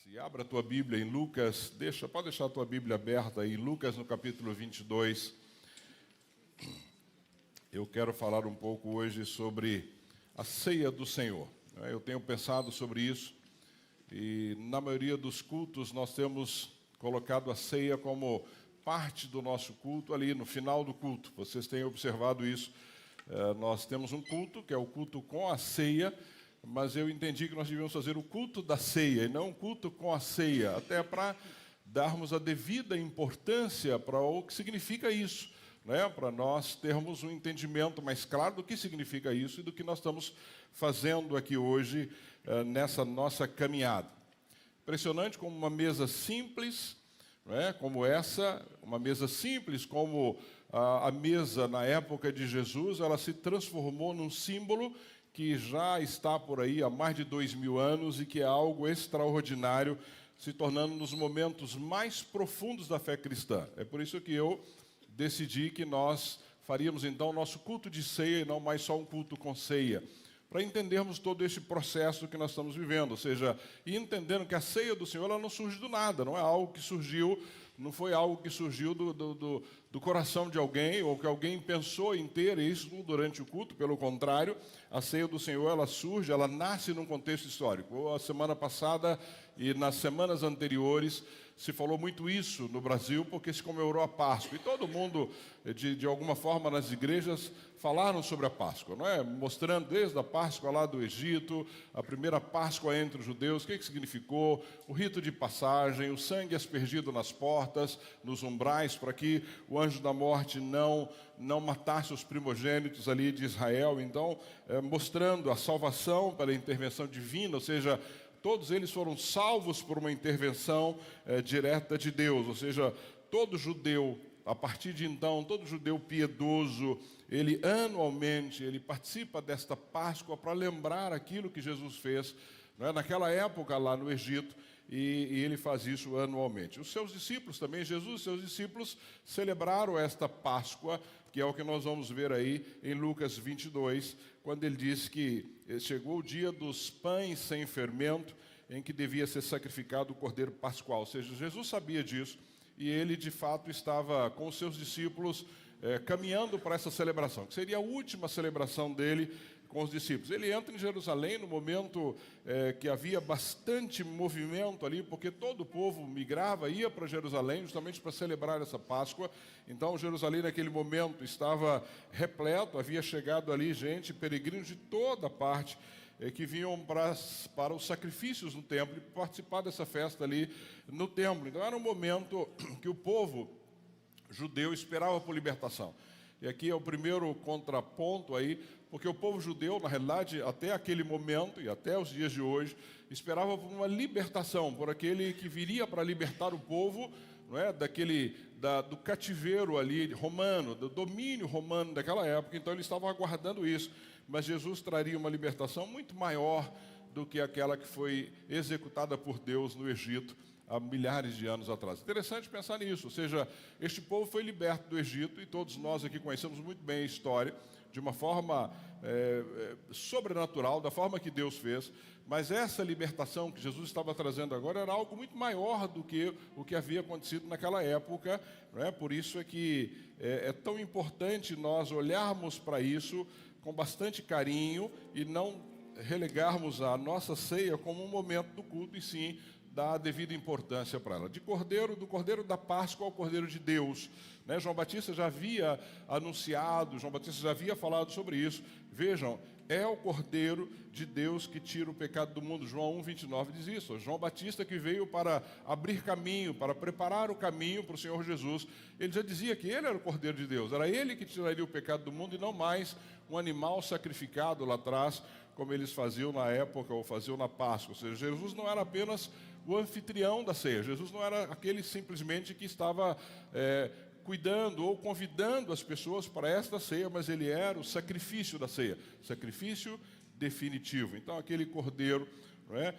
E abra a tua Bíblia em Lucas, pode deixar a tua Bíblia aberta em Lucas no capítulo 22. Eu quero falar um pouco hoje sobre a ceia do Senhor. Eu tenho pensado sobre isso e na maioria dos cultos nós temos colocado a ceia como parte do nosso culto ali no final do culto. Vocês têm observado isso. Nós temos um culto que é o culto com a ceia, mas eu entendi que nós devíamos fazer o culto da ceia e não o culto com a ceia, até para darmos a devida importância para o que significa isso, né? Para nós termos um entendimento mais claro do que significa isso e do que nós estamos fazendo aqui hoje nessa nossa caminhada. Impressionante como uma mesa simples, né? Como essa, uma mesa simples como a mesa na época de Jesus, ela se transformou num símbolo que já está por aí há mais de 2000 anos e que é algo extraordinário, se tornando nos momentos mais profundos da fé cristã. É por isso que eu decidi que nós faríamos então o nosso culto de ceia e não mais só um culto com ceia, para entendermos todo esse processo que nós estamos vivendo, ou seja, e entendendo que a ceia do Senhor ela não surge do nada, não é algo que surgiu, não foi algo que surgiu do coração de alguém, ou que alguém pensou em ter isso durante o culto. Pelo contrário, a ceia do Senhor ela surge, ela nasce num contexto histórico. A semana passada e nas semanas anteriores se falou muito isso no Brasil, porque se comemorou a Páscoa. E todo mundo, de alguma forma, nas igrejas, falaram sobre a Páscoa, não é? Mostrando desde a Páscoa lá do Egito, a primeira Páscoa entre os judeus, o que significou, o rito de passagem, o sangue aspergido nas portas, nos umbrais, para que o anjo da morte não matasse os primogênitos ali de Israel. Então, mostrando a salvação pela intervenção divina, ou seja, todos eles foram salvos por uma intervenção direta de Deus, ou seja, todo judeu, a partir de então, todo judeu piedoso, ele anualmente, ele participa desta Páscoa para lembrar aquilo que Jesus fez, não é? Naquela época lá no Egito, e ele faz isso anualmente. Os seus discípulos também, Jesus e seus discípulos celebraram esta Páscoa, que é o que nós vamos ver aí em Lucas 22, quando ele diz que chegou o dia dos pães sem fermento, em que devia ser sacrificado o cordeiro pascual. Ou seja, Jesus sabia disso, e ele de fato estava com os seus discípulos caminhando para essa celebração, que seria a última celebração dele com os discípulos. Ele entra em Jerusalém no momento que havia bastante movimento ali, porque todo o povo migrava, ia para Jerusalém justamente para celebrar essa Páscoa. Então Jerusalém naquele momento estava repleto, havia chegado ali gente, peregrinos de toda parte, que vinham para os sacrifícios no templo e participar dessa festa ali no templo. Então era um momento que o povo judeu esperava por libertação. E aqui é o primeiro contraponto aí, porque o povo judeu, na realidade, até aquele momento e até os dias de hoje, esperava por uma libertação, por aquele que viria para libertar o povo, não é? Do cativeiro ali romano, do domínio romano daquela época. Então eles estavam aguardando isso, mas Jesus traria uma libertação muito maior do que aquela que foi executada por Deus no Egito há milhares de anos atrás. Interessante pensar nisso, ou seja, este povo foi liberto do Egito e todos nós aqui conhecemos muito bem a história, de uma forma sobrenatural, da forma que Deus fez, mas essa libertação que Jesus estava trazendo agora era algo muito maior do que o que havia acontecido naquela época, não é? Por isso é que é tão importante nós olharmos para isso com bastante carinho e não relegarmos a nossa ceia como um momento do culto, e sim dar a devida importância para ela. Do cordeiro da Páscoa ao cordeiro de Deus, né? João Batista já havia anunciado, João Batista já havia falado sobre isso. Vejam, é o cordeiro de Deus que tira o pecado do mundo. João 1:29 diz isso. João Batista que veio para abrir caminho, para preparar o caminho para o Senhor Jesus. Ele já dizia que ele era o cordeiro de Deus, era ele que tiraria o pecado do mundo e não mais um animal sacrificado lá atrás, como eles faziam na época ou faziam na Páscoa. Ou seja, Jesus não era apenas o anfitrião da ceia, Jesus não era aquele simplesmente que estava cuidando ou convidando as pessoas para esta ceia, mas ele era o sacrifício da ceia, sacrifício definitivo. Então aquele cordeiro não é?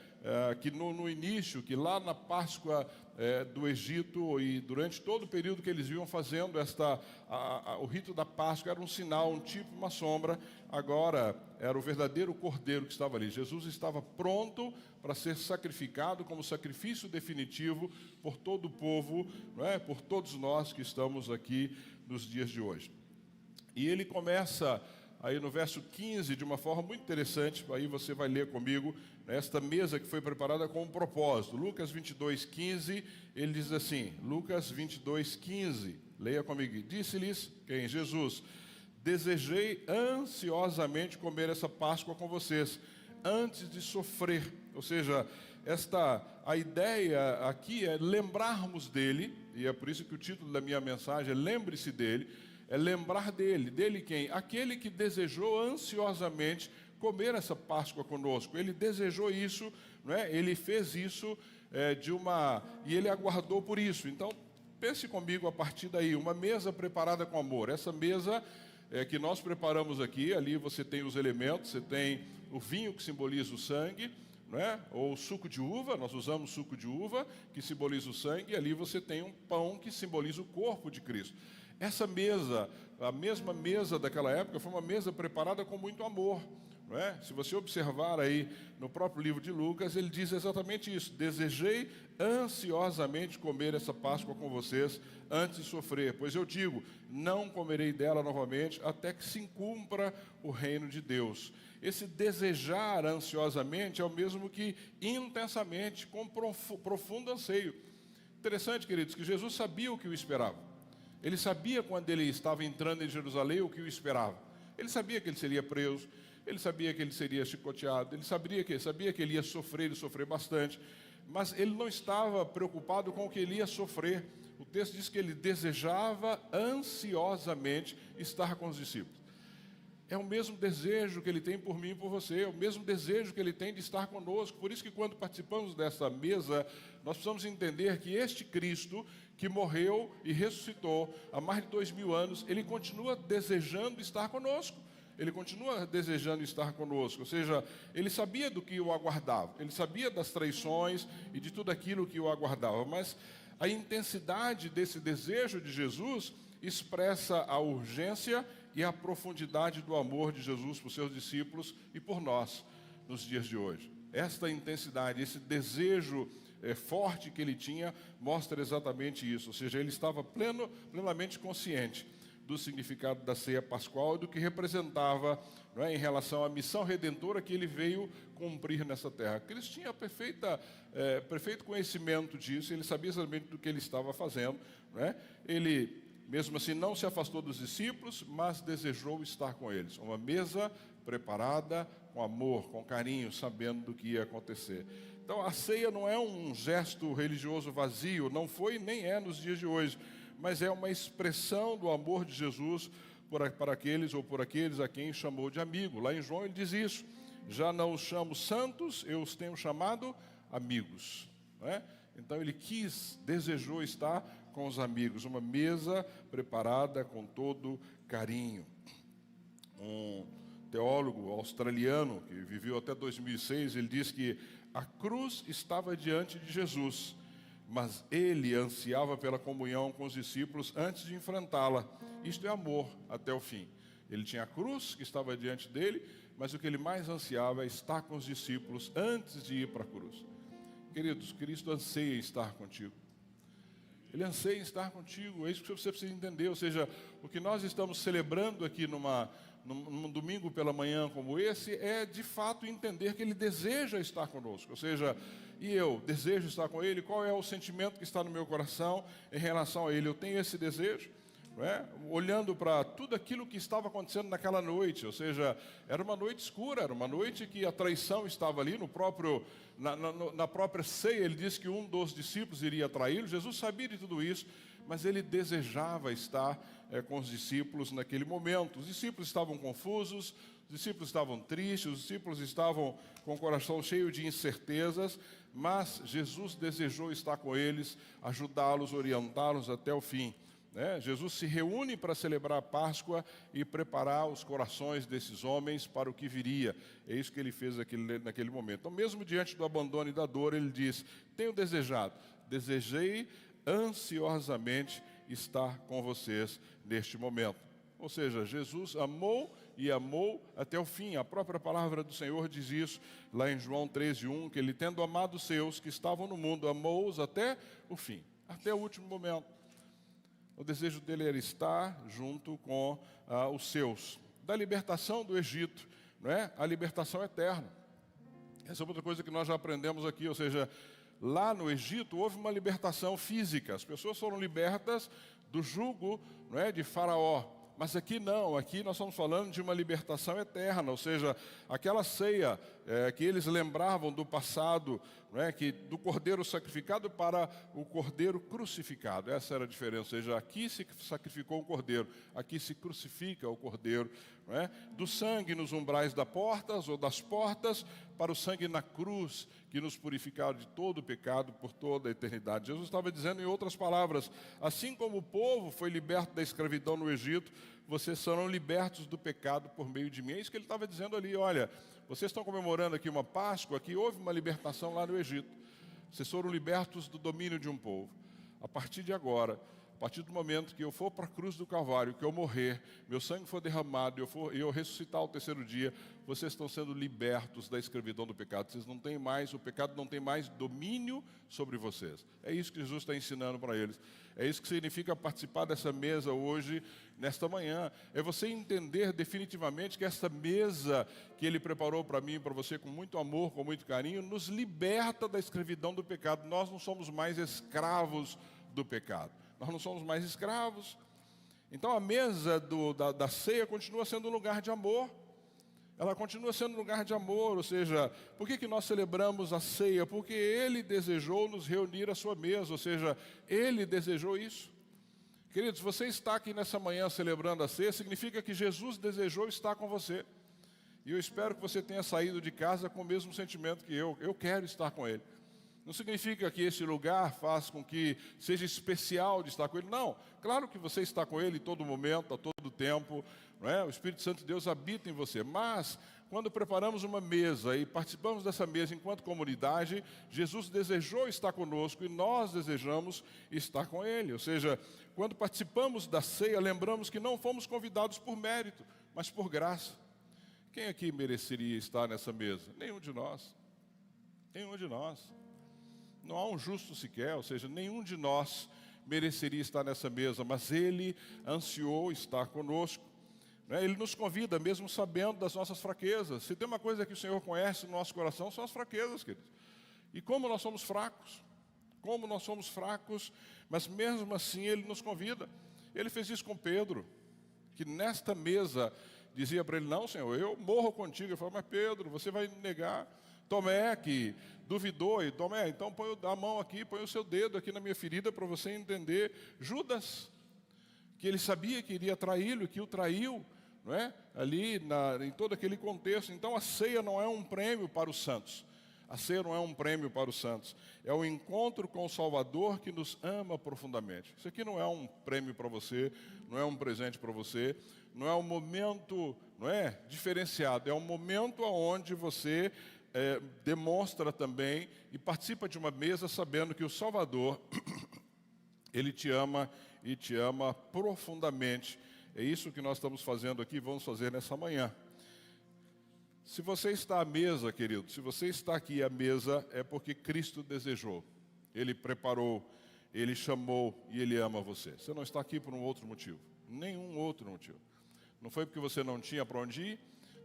Que no início, que lá na Páscoa do Egito e durante todo o período que eles iam fazendo o rito da Páscoa era um sinal, um tipo, uma sombra. Agora era o verdadeiro cordeiro que estava ali. Jesus estava pronto para ser sacrificado como sacrifício definitivo por todo o povo, não é? Por todos nós que estamos aqui nos dias de hoje. E ele começa aí no verso 15, de uma forma muito interessante, aí você vai ler comigo, esta mesa que foi preparada com um propósito. Lucas 22, 15, ele diz assim, Lucas 22, 15, leia comigo. Disse-lhes, quem? Jesus, desejei ansiosamente comer essa Páscoa com vocês, antes de sofrer. Ou seja, a ideia aqui é lembrarmos dele, e é por isso que o título da minha mensagem é Lembre-se dele, é lembrar dele. Dele quem? Aquele que desejou ansiosamente comer essa Páscoa conosco. Ele desejou isso, não é? Ele fez isso e ele aguardou por isso. Então, pense comigo a partir daí, uma mesa preparada com amor. Essa mesa que nós preparamos aqui, ali você tem os elementos, você tem o vinho que simboliza o sangue, não é? Ou o suco de uva, nós usamos suco de uva, que simboliza o sangue, e ali você tem um pão que simboliza o corpo de Cristo. Essa mesa, a mesma mesa daquela época, foi uma mesa preparada com muito amor, não é? Se você observar aí no próprio livro de Lucas, ele diz exatamente isso: desejei ansiosamente comer essa Páscoa com vocês antes de sofrer, pois eu digo, não comerei dela novamente até que se cumpra o reino de Deus. Esse desejar ansiosamente é o mesmo que intensamente, com profundo anseio. Interessante, queridos, que Jesus sabia o que o esperava. Ele sabia quando ele estava entrando em Jerusalém o que o esperava. Ele sabia que ele seria preso, ele sabia que ele seria chicoteado, ele sabia que ele ia sofrer e sofrer bastante, mas ele não estava preocupado com o que ele ia sofrer. O texto diz que ele desejava ansiosamente estar com os discípulos. É o mesmo desejo que ele tem por mim e por você, é o mesmo desejo que ele tem de estar conosco. Por isso que quando participamos dessa mesa, nós precisamos entender que este Cristo, que morreu e ressuscitou há mais de 2000 anos, ele continua desejando estar conosco. Ele continua desejando estar conosco, ou seja, ele sabia do que o aguardava, ele sabia das traições e de tudo aquilo que o aguardava, mas a intensidade desse desejo de Jesus expressa a urgência e a profundidade do amor de Jesus por seus discípulos e por nós nos dias de hoje. Esta intensidade, esse desejo forte que ele tinha, mostra exatamente isso, ou seja, ele estava plenamente consciente do significado da ceia pascual e do que representava, não é, em relação à missão redentora que ele veio cumprir nessa terra. Cristo tinha perfeito conhecimento disso, ele sabia exatamente do que ele estava fazendo, não é? Ele, mesmo assim, não se afastou dos discípulos, mas desejou estar com eles. Uma mesa preparada com amor, com carinho, sabendo do que ia acontecer. Então, a ceia não é um gesto religioso vazio, não foi nem é nos dias de hoje, mas é uma expressão do amor de Jesus para aqueles ou por aqueles a quem chamou de amigo. Lá em João ele diz isso: já não os chamo santos, eu os tenho chamado amigos. Não é? Então ele desejou estar com os amigos, uma mesa preparada com todo carinho. Um teólogo australiano que viveu até 2006, ele diz que a cruz estava diante de Jesus, mas ele ansiava pela comunhão com os discípulos antes de enfrentá-la. Isto é amor até o fim. Ele tinha a cruz que estava diante dele, mas o que ele mais ansiava é estar com os discípulos antes de ir para a cruz. Queridos, Cristo anseia estar contigo. Ele anseia estar contigo, é isso que você precisa entender. Ou seja, o que nós estamos celebrando aqui num domingo pela manhã como esse, é de fato entender que Ele deseja estar conosco. Ou seja, e eu desejo estar com Ele, qual é o sentimento que está no meu coração em relação a Ele? Eu tenho esse desejo, não é? Olhando para tudo aquilo que estava acontecendo naquela noite, ou seja, era uma noite escura, era uma noite que a traição estava ali na própria ceia. Ele disse que um dos discípulos iria traí-lo. Jesus sabia de tudo isso, mas ele desejava estar com os discípulos naquele momento. Os discípulos estavam confusos, os discípulos estavam tristes, os discípulos estavam com o coração cheio de incertezas, mas Jesus desejou estar com eles, ajudá-los, orientá-los até o fim. né? Jesus se reúne para celebrar a Páscoa e preparar os corações desses homens para o que viria. É isso que ele fez naquele momento. Então, mesmo diante do abandono e da dor, ele diz: tenho desejado, desejei ansiosamente estar com vocês neste momento. Ou seja, Jesus amou e amou até o fim. A própria palavra do Senhor diz isso lá em João 13:1, que ele, tendo amado os seus que estavam no mundo, amou-os até o fim, até o último momento. O desejo dele era estar junto com os seus. Da libertação do Egito, não é? A libertação eterna. Essa é outra coisa que nós já aprendemos aqui, ou seja, lá no Egito houve uma libertação física. As pessoas foram libertas do jugo, não é, de Faraó. Mas aqui não, aqui nós estamos falando de uma libertação eterna, ou seja, aquela ceia que eles lembravam do passado, não é, do cordeiro sacrificado para o cordeiro crucificado. Essa era a diferença, ou seja, aqui se sacrificou o cordeiro, aqui se crucifica o cordeiro, não é? Do sangue nos umbrais das portas ou das portas para o sangue na cruz, que nos purificaram de todo o pecado por toda a eternidade. Jesus estava dizendo em outras palavras: assim como o povo foi liberto da escravidão no Egito, vocês serão libertos do pecado por meio de mim. É isso que ele estava dizendo ali. Olha, vocês estão comemorando aqui uma Páscoa, aqui houve uma libertação lá no Egito. Vocês foram libertos do domínio de um povo. A partir de agora, a partir do momento que eu for para a cruz do Calvário, que eu morrer, meu sangue for derramado e eu ressuscitar ao terceiro dia, vocês estão sendo libertos da escravidão do pecado. Vocês não têm mais, o pecado não tem mais domínio sobre vocês. É isso que Jesus está ensinando para eles. É isso que significa participar dessa mesa hoje, nesta manhã. É você entender definitivamente que essa mesa que Ele preparou para mim e para você com muito amor, com muito carinho, nos liberta da escravidão do pecado. Nós não somos mais escravos do pecado. Nós não somos mais escravos. Então a mesa da ceia continua sendo um lugar de amor. Ela continua sendo um lugar de amor, ou seja, por que nós celebramos a ceia? Porque Ele desejou nos reunir à sua mesa, ou seja, Ele desejou isso. Queridos, você está aqui nessa manhã celebrando a ceia, significa que Jesus desejou estar com você. E eu espero que você tenha saído de casa com o mesmo sentimento que eu quero estar com Ele. Não significa que esse lugar faz com que seja especial de estar com Ele. Não, claro que você está com Ele em todo momento, a todo tempo, não é? O Espírito Santo de Deus habita em você. Mas, quando preparamos uma mesa e participamos dessa mesa enquanto comunidade, Jesus desejou estar conosco e nós desejamos estar com Ele. Ou seja, quando participamos da ceia, lembramos que não fomos convidados por mérito, mas por graça. Quem aqui mereceria estar nessa mesa? Nenhum de nós. Nenhum de nós. Não há um justo sequer, ou seja, nenhum de nós mereceria estar nessa mesa, mas Ele ansiou estar conosco. Ele nos convida, mesmo sabendo das nossas fraquezas. Se tem uma coisa que o Senhor conhece no nosso coração, são as fraquezas, queridos. E como nós somos fracos, mas mesmo assim Ele nos convida. Ele fez isso com Pedro, que nesta mesa dizia para ele: não, Senhor, eu morro contigo. Ele falou: mas Pedro, você vai me negar. Tomé, que duvidou, e Tomé, então põe a mão aqui, põe o seu dedo aqui na minha ferida para você entender. Judas, que ele sabia que iria traí-lo, que o traiu, não é? Ali em todo aquele contexto. Então a ceia não é um prêmio para os santos. A ceia não é um prêmio para os santos. É o encontro com o Salvador que nos ama profundamente. Isso aqui não é um prêmio para você, não é um presente para você, não é um momento, não é, diferenciado. É um momento onde você demonstra também e participa de uma mesa sabendo que o Salvador, Ele te ama e te ama profundamente. É isso que nós estamos fazendo aqui, vamos fazer nessa manhã. Se você está à mesa, querido, se você está aqui à mesa, é porque Cristo desejou. Ele preparou, Ele chamou e Ele ama você. Você não está aqui por um outro motivo, nenhum outro motivo. Não foi porque você não tinha para onde ir,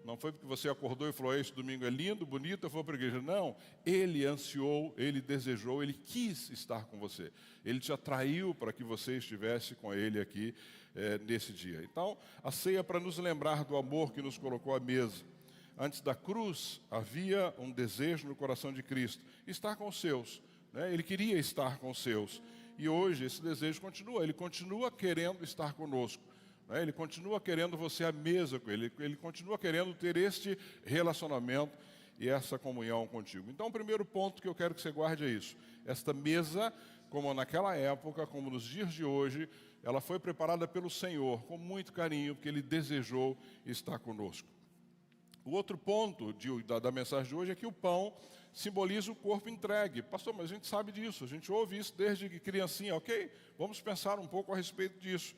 não foi porque você acordou e falou: esse domingo é lindo, bonito, eu vou para a igreja. Não, Ele ansiou, Ele desejou, Ele quis estar com você. Ele te atraiu para que você estivesse com Ele aqui nesse dia. Então, a ceia é para nos lembrar do amor que nos colocou à mesa. Antes da cruz, havia um desejo no coração de Cristo, estar com os seus, né? Ele queria estar com os seus. E hoje esse desejo continua, Ele continua querendo estar conosco. Ele continua querendo você à mesa com Ele. Ele continua querendo ter este relacionamento e essa comunhão contigo. Então, o primeiro ponto que eu quero que você guarde é isso. Esta mesa, como naquela época, como nos dias de hoje, ela foi preparada pelo Senhor com muito carinho, porque Ele desejou estar conosco. O outro ponto da mensagem de hoje é que o pão simboliza o corpo entregue. Pastor, mas a gente sabe disso, a gente ouve isso desde que criancinha, ok? Vamos pensar um pouco a respeito disso.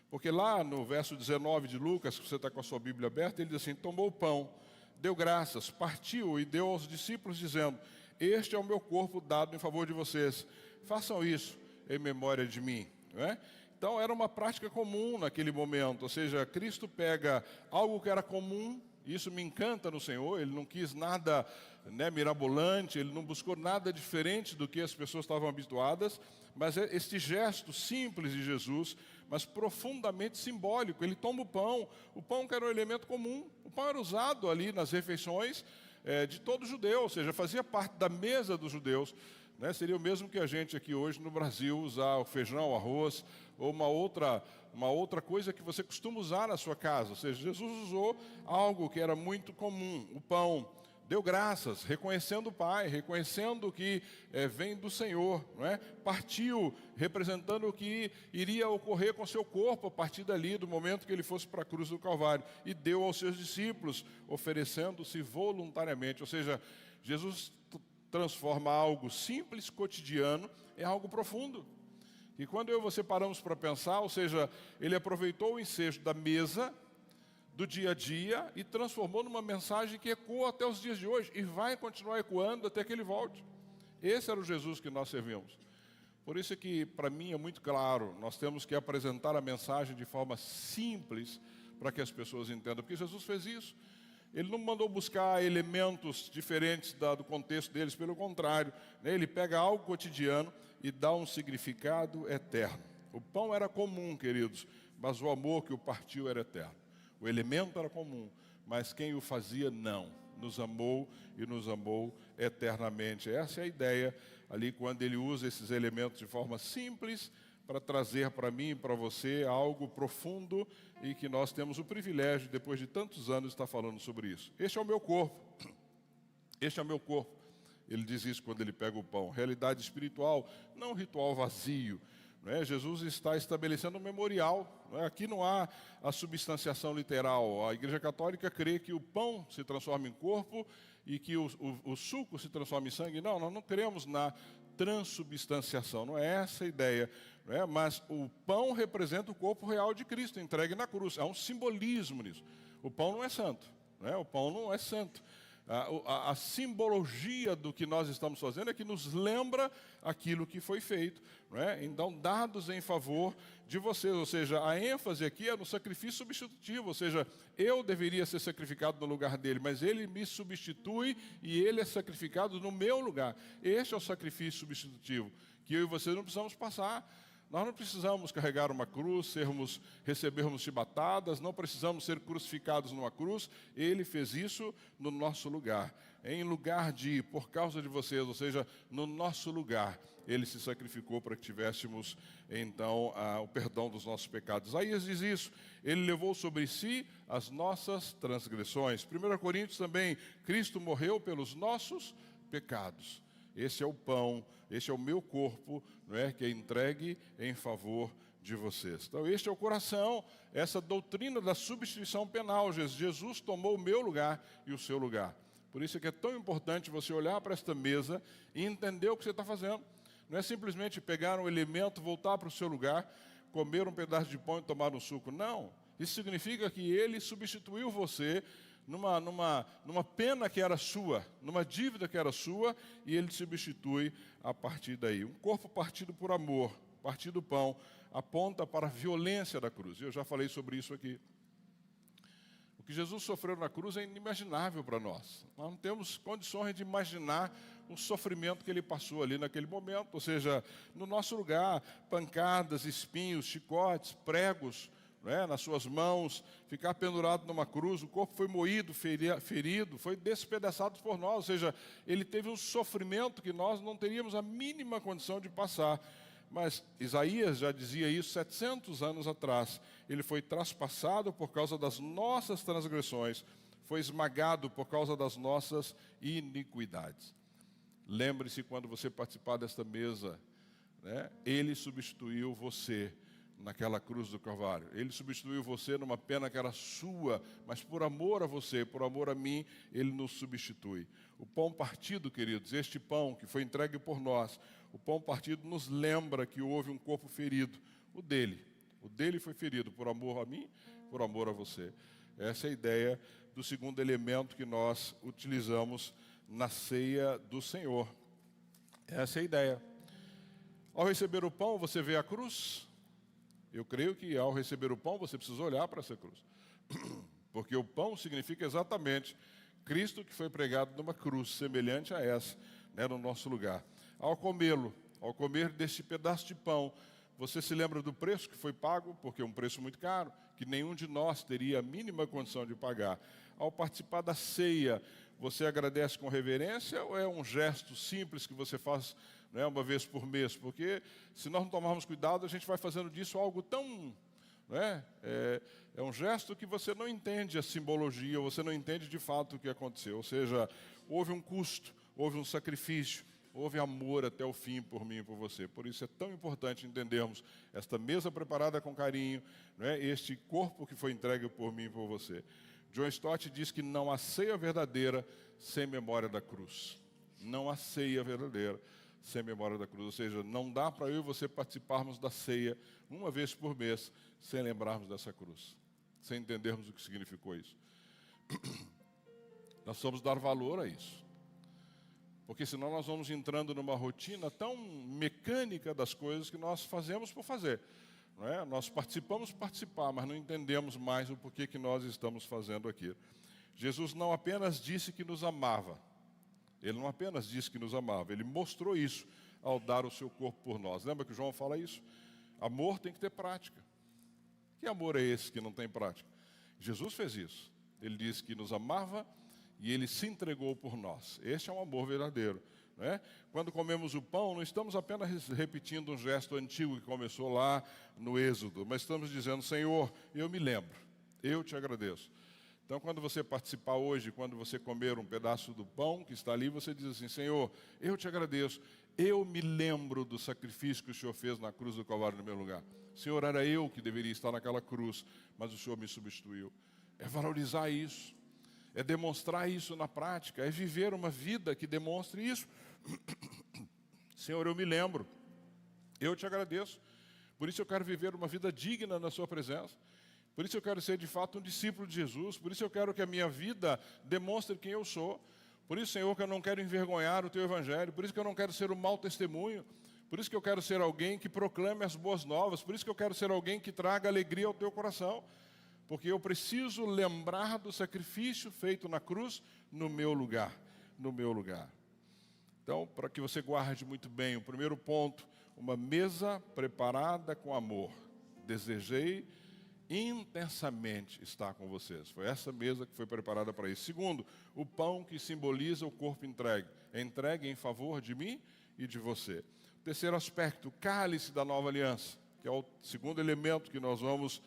Porque lá no verso 19 de Lucas, que você está com a sua Bíblia aberta, ele diz assim: tomou o pão, deu graças, partiu e deu aos discípulos, dizendo: este é o meu corpo dado em favor de vocês. Façam isso em memória de mim. Não é? Então era uma prática comum naquele momento, ou seja, Cristo pega algo que era comum. Isso me encanta no Senhor, Ele não quis nada mirabolante, Ele não buscou nada diferente do que as pessoas estavam habituadas, mas este gesto simples de Jesus, mas profundamente simbólico. Ele toma o pão que era um elemento comum, o pão era usado ali nas refeições de todo judeu, ou seja, fazia parte da mesa dos judeus. Seria o mesmo que a gente aqui hoje no Brasil usar o feijão, o arroz, ou uma outra coisa que você costuma usar na sua casa. Ou seja, Jesus usou algo que era muito comum, o pão. Deu graças, reconhecendo o Pai, reconhecendo que vem do Senhor. Não é? Partiu, representando o que iria ocorrer com seu corpo a partir dali, do momento que ele fosse para a cruz do Calvário. E deu aos seus discípulos, oferecendo-se voluntariamente. Ou seja, Jesus transforma algo simples, cotidiano, em algo profundo. E quando eu e você paramos para pensar, ou seja, ele aproveitou o ensejo da mesa, do dia a dia, e transformou numa mensagem que ecoa até os dias de hoje, e vai continuar ecoando até que ele volte. Esse era o Jesus que nós servimos. Por isso que, para mim, é muito claro, nós temos que apresentar a mensagem de forma simples, para que as pessoas entendam, porque Jesus fez isso. Ele não mandou buscar elementos diferentes do contexto deles, pelo contrário, ele pega algo cotidiano e dá um significado eterno. O pão era comum, queridos, mas o amor que o partiu era eterno. O elemento era comum, mas quem o fazia não. Nos amou e nos amou eternamente. Essa é a ideia ali quando ele usa esses elementos de forma simples para trazer para mim e para você algo profundo e que nós temos o privilégio, depois de tantos anos, de estar falando sobre isso. Este é o meu corpo. Este é o meu corpo. Ele diz isso quando ele pega o pão. Realidade espiritual, não um ritual vazio. Não é? Jesus está estabelecendo um memorial. Não é? Aqui não há a substanciação literal. A Igreja Católica crê que o pão se transforma em corpo e que o suco se transforma em sangue. Não, nós não cremos na transubstanciação. Não é essa a ideia. Não é? Mas o pão representa o corpo real de Cristo, entregue na cruz. Há um simbolismo nisso. O pão não é santo. Não é? O pão não é santo. A simbologia do que nós estamos fazendo é que nos lembra aquilo que foi feito, não é? Então, dados em favor de vocês, ou seja, a ênfase aqui é no sacrifício substitutivo, ou seja, eu deveria ser sacrificado no lugar dele, mas ele me substitui e ele é sacrificado no meu lugar. Este é o sacrifício substitutivo, que eu e você não precisamos passar. Nós não precisamos carregar uma cruz, recebermos chibatadas, não precisamos ser crucificados numa cruz. Ele fez isso no nosso lugar. Em lugar de, por causa de vocês, ou seja, no nosso lugar, ele se sacrificou para que tivéssemos, então, o perdão dos nossos pecados. Isaías diz isso, ele levou sobre si as nossas transgressões. 1 Coríntios também, Cristo morreu pelos nossos pecados. Esse é o pão, esse é o meu corpo, não é, que é entregue em favor de vocês. Então, este é o coração, essa doutrina da substituição penal. Jesus tomou o meu lugar e o seu lugar. Por isso é que é tão importante você olhar para esta mesa e entender o que você está fazendo. Não é simplesmente pegar um elemento, voltar para o seu lugar, comer um pedaço de pão e tomar um suco. Não. Isso significa que ele substituiu você numa pena que era sua, numa dívida que era sua, e ele substitui a partir daí. Um corpo partido por amor, partido do pão, aponta para a violência da cruz. Eu já falei sobre isso aqui. O que Jesus sofreu na cruz é inimaginável para nós. Nós não temos condições de imaginar o sofrimento que ele passou ali naquele momento. Ou seja, no nosso lugar, pancadas, espinhos, chicotes, pregos, nas suas mãos, ficar pendurado numa cruz, o corpo foi moído, ferido, foi despedaçado por nós, ou seja, ele teve um sofrimento que nós não teríamos a mínima condição de passar. Mas Isaías já dizia isso 700 anos atrás. Ele foi traspassado por causa das nossas transgressões, foi esmagado por causa das nossas iniquidades. Lembre-se, quando você participar desta mesa, ele substituiu você naquela cruz do Calvário. Ele substituiu você numa pena que era sua, mas por amor a você, por amor a mim, Ele nos substitui. O pão partido, queridos, este pão que foi entregue por nós, o pão partido nos lembra que houve um corpo ferido, o dele. O dele foi ferido por amor a mim, por amor a você. Essa é a ideia do segundo elemento que nós utilizamos na ceia do Senhor. Essa é a ideia. Ao receber o pão, você vê a cruz? Eu creio que ao receber o pão, você precisa olhar para essa cruz. Porque o pão significa exatamente Cristo que foi pregado numa cruz, semelhante a essa, né, no nosso lugar. Ao comê-lo, ao comer deste pedaço de pão, você se lembra do preço que foi pago, porque é um preço muito caro, que nenhum de nós teria a mínima condição de pagar. Ao participar da ceia, você agradece com reverência ou é um gesto simples que você faz, né, uma vez por mês? Porque se nós não tomarmos cuidado, a gente vai fazendo disso algo tão... né, é um gesto que você não entende a simbologia, você não entende de fato o que aconteceu. Ou seja, houve um custo, houve um sacrifício, houve amor até o fim por mim e por você. Por isso é tão importante entendermos esta mesa preparada com carinho, né, este corpo que foi entregue por mim e por você. John Stott diz que não há ceia verdadeira sem memória da cruz. Não há ceia verdadeira sem memória da cruz. Ou seja, não dá para eu e você participarmos da ceia uma vez por mês sem lembrarmos dessa cruz, sem entendermos o que significou isso. Nós vamos dar valor a isso. Porque senão nós vamos entrando numa rotina tão mecânica das coisas que nós fazemos por fazer. Não é? Nós participamos por participar, mas não entendemos mais o porquê que nós estamos fazendo aquilo. Jesus não apenas disse que nos amava. Ele não apenas disse que nos amava, Ele mostrou isso ao dar o seu corpo por nós. Lembra que João fala isso? Amor tem que ter prática. Que amor é esse que não tem prática? Jesus fez isso. Ele disse que nos amava e Ele se entregou por nós. Este é um amor verdadeiro. Né? Quando comemos o pão, não estamos apenas repetindo um gesto antigo que começou lá no Êxodo, mas estamos dizendo, Senhor, eu me lembro, eu te agradeço. Então, quando você participar hoje, quando você comer um pedaço do pão que está ali, você diz assim, Senhor, eu te agradeço, eu me lembro do sacrifício que o Senhor fez na cruz do Calvário no meu lugar. Senhor, era eu que deveria estar naquela cruz, mas o Senhor me substituiu. É valorizar isso. É demonstrar isso na prática, é viver uma vida que demonstre isso. Senhor, eu me lembro, eu te agradeço, por isso eu quero viver uma vida digna na sua presença, por isso eu quero ser de fato um discípulo de Jesus, por isso eu quero que a minha vida demonstre quem eu sou, por isso, Senhor, que eu não quero envergonhar o teu evangelho, por isso que eu não quero ser um mau testemunho, por isso que eu quero ser alguém que proclame as boas novas, por isso que eu quero ser alguém que traga alegria ao teu coração. Porque eu preciso lembrar do sacrifício feito na cruz no meu lugar, no meu lugar. Então, para que você guarde muito bem, o primeiro ponto, uma mesa preparada com amor. Desejei intensamente estar com vocês. Foi essa mesa que foi preparada para isso. Segundo, o pão que simboliza o corpo entregue. É entregue em favor de mim e de você. Terceiro aspecto, o cálice da nova aliança, que é o segundo elemento que nós vamos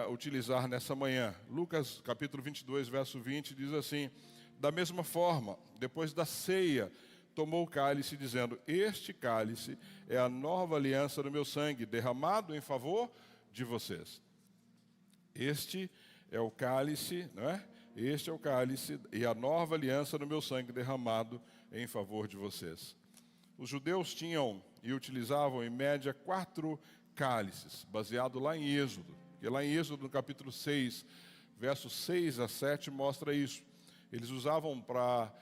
utilizar nessa manhã. Lucas capítulo 22, verso 20, diz assim, da mesma forma, depois da ceia, tomou o cálice, dizendo, este cálice é a nova aliança do meu sangue, derramado em favor de vocês. Este é o cálice, não é? Este é o cálice e a nova aliança do meu sangue, derramado em favor de vocês. Os judeus tinham e utilizavam, em média, 4 cálices, baseado lá em Êxodo. Porque lá em Êxodo, no capítulo 6, versos 6 a 7, mostra isso. Eles usavam para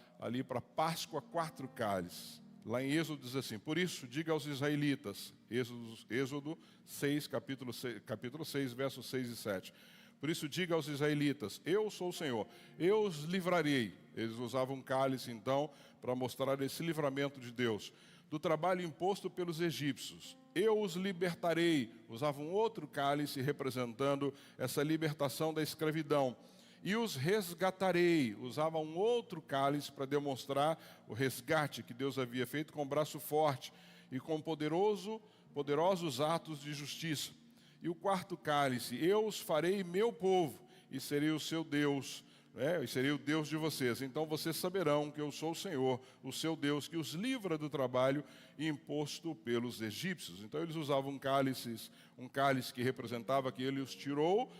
Páscoa 4 cálices. Lá em Êxodo diz assim, por isso, diga aos israelitas, Êxodo 6, capítulo 6, versos 6 e 7. Por isso, diga aos israelitas, eu sou o Senhor, eu os livrarei. Eles usavam um cálice, então, para mostrar esse livramento de Deus. Do trabalho imposto pelos egípcios. Eu os libertarei. Usavam outro cálice representando essa libertação da escravidão. E os resgatarei. Usavam um outro cálice para demonstrar o resgate que Deus havia feito com braço forte e com poderosos atos de justiça. E o quarto cálice, eu os farei meu povo e serei o seu Deus. e serei o Deus de vocês. Então vocês saberão que eu sou o Senhor, o seu Deus, que os livra do trabalho imposto pelos egípcios. Então eles usavam um cálice que representava que ele os tirou,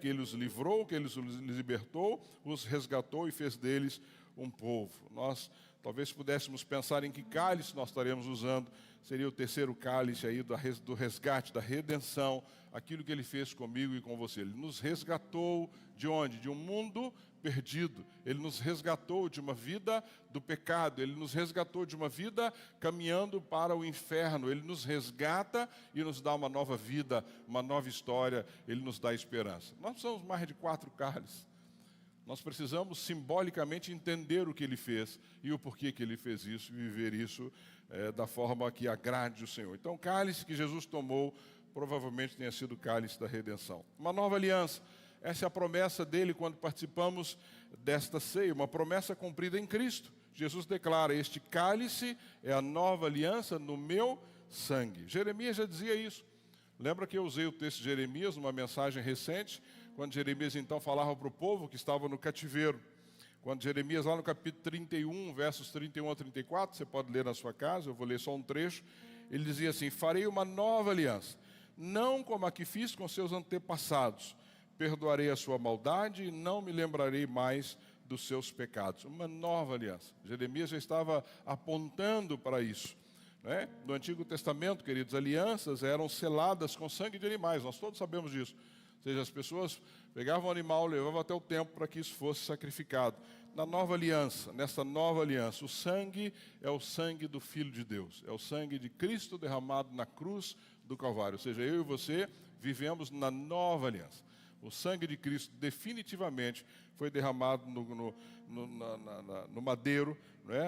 que ele os livrou, que ele os libertou, os resgatou e fez deles um povo. Nós talvez pudéssemos pensar em que cálice nós estaremos usando. Seria o terceiro cálice aí do resgate, da redenção, aquilo que ele fez comigo e com você. Ele nos resgatou de onde? De um mundo perdido. Ele nos resgatou de uma vida do pecado. Ele nos resgatou de uma vida caminhando para o inferno. Ele nos resgata e nos dá uma nova vida, uma nova história. Ele nos dá esperança. Nós precisamos mais de 4 cálices. Nós precisamos simbolicamente entender o que ele fez e o porquê que ele fez isso e viver isso da forma que agrade o Senhor. Então, o cálice que Jesus tomou provavelmente tenha sido o cálice da redenção. Uma nova aliança. Essa é a promessa dele quando participamos desta ceia, uma promessa cumprida em Cristo. Jesus declara: este cálice é a nova aliança no meu sangue. Jeremias já dizia isso. Lembra que eu usei o texto de Jeremias numa mensagem recente, quando Jeremias então falava para o povo que estava no cativeiro. Quando Jeremias, lá no capítulo 31, versos 31 a 34, você pode ler na sua casa, eu vou ler só um trecho, ele dizia assim: farei uma nova aliança, não como a que fiz com seus antepassados, perdoarei a sua maldade e não me lembrarei mais dos seus pecados. Uma nova aliança. Jeremias já estava apontando para isso. No Antigo Testamento, queridos, alianças eram seladas com sangue de animais, nós todos sabemos disso. Ou seja, as pessoas pegavam o animal, levavam até o templo para que isso fosse sacrificado. Na nova aliança, nessa nova aliança, o sangue é o sangue do Filho de Deus. É o sangue de Cristo derramado na cruz do Calvário. Ou seja, eu e você vivemos na nova aliança. O sangue de Cristo definitivamente foi derramado no madeiro,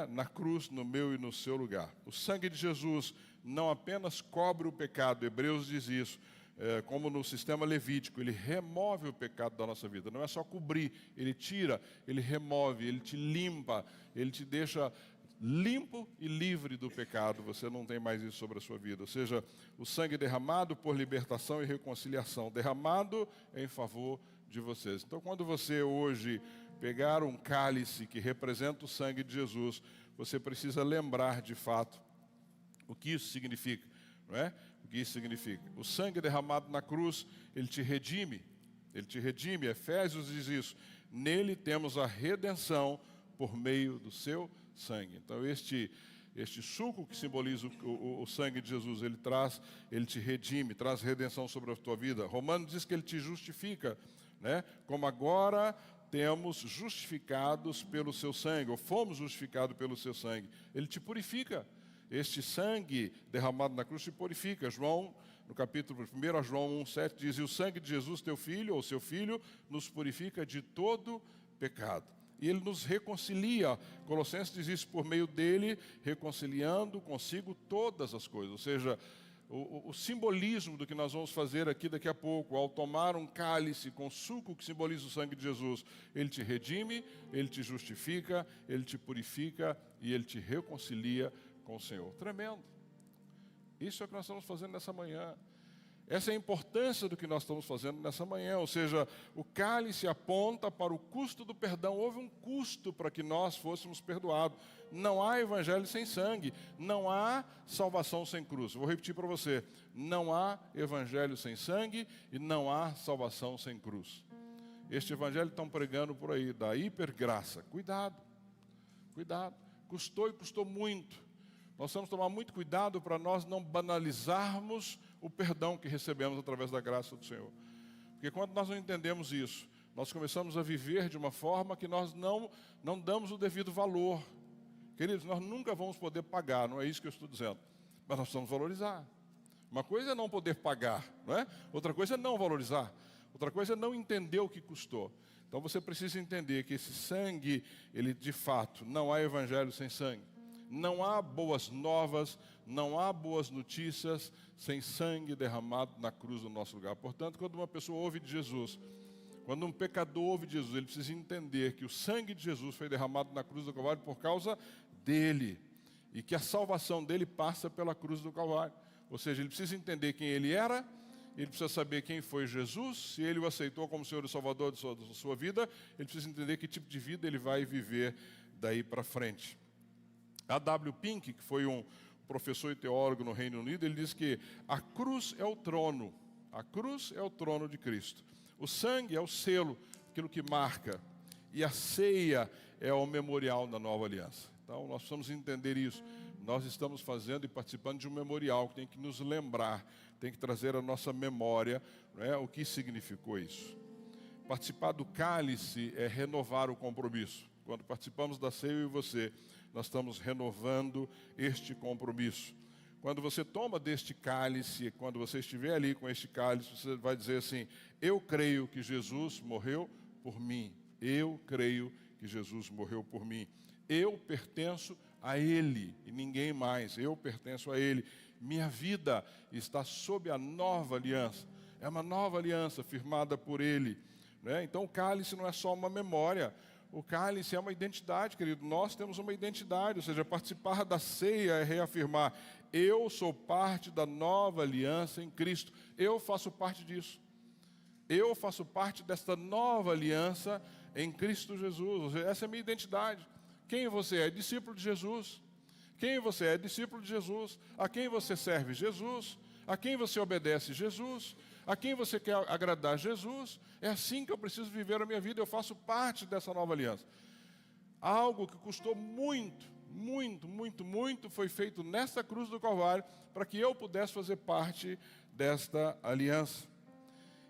na cruz, no meu e no seu lugar. O sangue de Jesus não apenas cobre o pecado, Hebreus diz isso, como no sistema levítico, ele remove o pecado da nossa vida. Não é só cobrir, ele tira, ele remove, ele te limpa, ele te deixa limpo e livre do pecado. Você não tem mais isso sobre a sua vida. Ou seja, o sangue derramado por libertação e reconciliação, derramado em favor de vocês. Então, quando você hoje pegar um cálice que representa o sangue de Jesus, você precisa lembrar de fato o que isso significa. O que isso significa? O sangue derramado na cruz, ele te redime. Ele te redime. Efésios diz isso. Nele temos a redenção por meio do seu sangue. Então, este suco que simboliza o sangue de Jesus, ele te redime, traz redenção sobre a tua vida. Romanos diz que ele te justifica, como agora temos justificados pelo seu sangue, ou fomos justificados pelo seu sangue. Ele te purifica. Este sangue derramado na cruz te purifica. João, no capítulo 1 João 1,7 diz: e o sangue de Jesus, teu filho, ou seu filho, nos purifica de todo pecado. E ele nos reconcilia. Colossenses diz isso: por meio dele, reconciliando consigo todas as coisas. Ou seja, o simbolismo do que nós vamos fazer aqui daqui a pouco, ao tomar um cálice com suco que simboliza o sangue de Jesus, ele te redime, ele te justifica, ele te purifica e ele te reconcilia com o Senhor. Tremendo. Isso é o que nós estamos fazendo nessa manhã. Essa é a importância do que nós estamos fazendo nessa manhã. Ou seja, o cálice aponta para o custo do perdão. Houve um custo para que nós fôssemos perdoados. Não há evangelho sem sangue. Não há salvação sem cruz. Vou repetir para você. Não há evangelho sem sangue e não há salvação sem cruz. Este evangelho estão pregando por aí, da hipergraça. Cuidado. Cuidado. Custou e custou muito. Nós temos que tomar muito cuidado para nós não banalizarmos o perdão que recebemos através da graça do Senhor. Porque quando nós não entendemos isso, nós começamos a viver de uma forma que nós não damos o devido valor. Queridos, nós nunca vamos poder pagar, não é isso que eu estou dizendo. Mas nós precisamos valorizar. Uma coisa é não poder pagar, não é? Outra coisa é não valorizar. Outra coisa é não entender o que custou. Então você precisa entender que esse sangue, ele de fato, não há evangelho sem sangue. Não há boas novas, não há boas notícias sem sangue derramado na cruz do nosso lugar. Portanto, quando uma pessoa ouve de Jesus, quando um pecador ouve de Jesus, ele precisa entender que o sangue de Jesus foi derramado na cruz do Calvário por causa dele. E que a salvação dele passa pela cruz do Calvário. Ou seja, ele precisa entender quem ele era ele precisa saber quem foi Jesus, se ele o aceitou como Senhor e Salvador da sua vida, ele precisa entender que tipo de vida ele vai viver daí para frente. A W. Pink, que foi um professor e teólogo no Reino Unido, ele diz que a cruz é o trono. A cruz é o trono de Cristo. O sangue é o selo, aquilo que marca. E a ceia é o memorial da nova aliança. Então, nós precisamos entender isso. Nós estamos fazendo e participando de um memorial que tem que nos lembrar, tem que trazer à nossa memória, né, o que significou isso. Participar do cálice é renovar o compromisso. Quando participamos da ceia, eu e você, nós estamos renovando este compromisso. Quando você toma deste cálice, quando você estiver ali com este cálice, você vai dizer assim: eu creio que Jesus morreu por mim. Eu creio que Jesus morreu por mim. Eu pertenço a Ele e ninguém mais. Eu pertenço a Ele. Minha vida está sob a nova aliança. É uma nova aliança firmada por Ele, né? Então o cálice não é só uma memória. O cálice é uma identidade, querido. Nós temos uma identidade, ou seja, participar da ceia é reafirmar: eu sou parte da nova aliança em Cristo. Eu faço parte disso. Eu faço parte desta nova aliança em Cristo Jesus. Ou seja, essa é a minha identidade. Quem você é? Discípulo de Jesus. Quem você é? Discípulo de Jesus. A quem você serve? Jesus. A quem você obedece? Jesus. A quem você quer agradar? Jesus. É assim que eu preciso viver a minha vida. Eu faço parte dessa nova aliança. Algo que custou muito, muito, muito, muito foi feito nesta cruz do Calvário para que eu pudesse fazer parte desta aliança.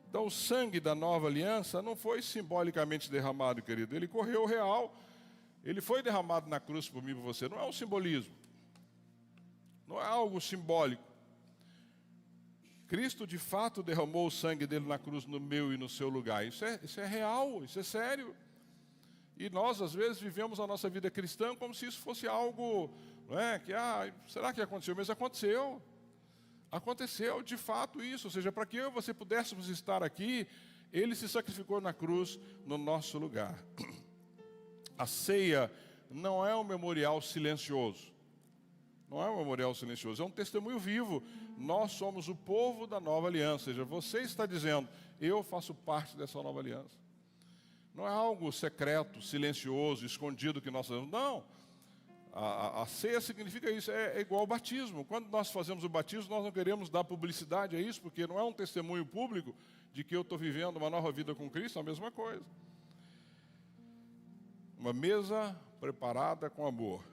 Então, o sangue da nova aliança não foi simbolicamente derramado, querido. Ele correu real. Ele foi derramado na cruz por mim e por você. Não é um simbolismo. Não é algo simbólico. Cristo, de fato, derramou o sangue dele na cruz no meu e no seu lugar. Isso é real, isso é sério. E nós, às vezes, vivemos a nossa vida cristã como se isso fosse algo, não é? Que, será que aconteceu? Mas aconteceu. Aconteceu, de fato, isso. Ou seja, para que eu e você pudéssemos estar aqui, Ele se sacrificou na cruz no nosso lugar. A ceia não é um memorial silencioso. Não é um memorial silencioso, é um testemunho vivo. Nós somos o povo da nova aliança. Ou seja, você está dizendo: eu faço parte dessa nova aliança. Não é algo secreto, silencioso, escondido que nós fazemos. Não. A ceia significa isso, é igual ao batismo. Quando nós fazemos o batismo, nós não queremos dar publicidade a isso, porque não é um testemunho público de que eu estou vivendo uma nova vida com Cristo, é a mesma coisa. Uma mesa preparada com amor.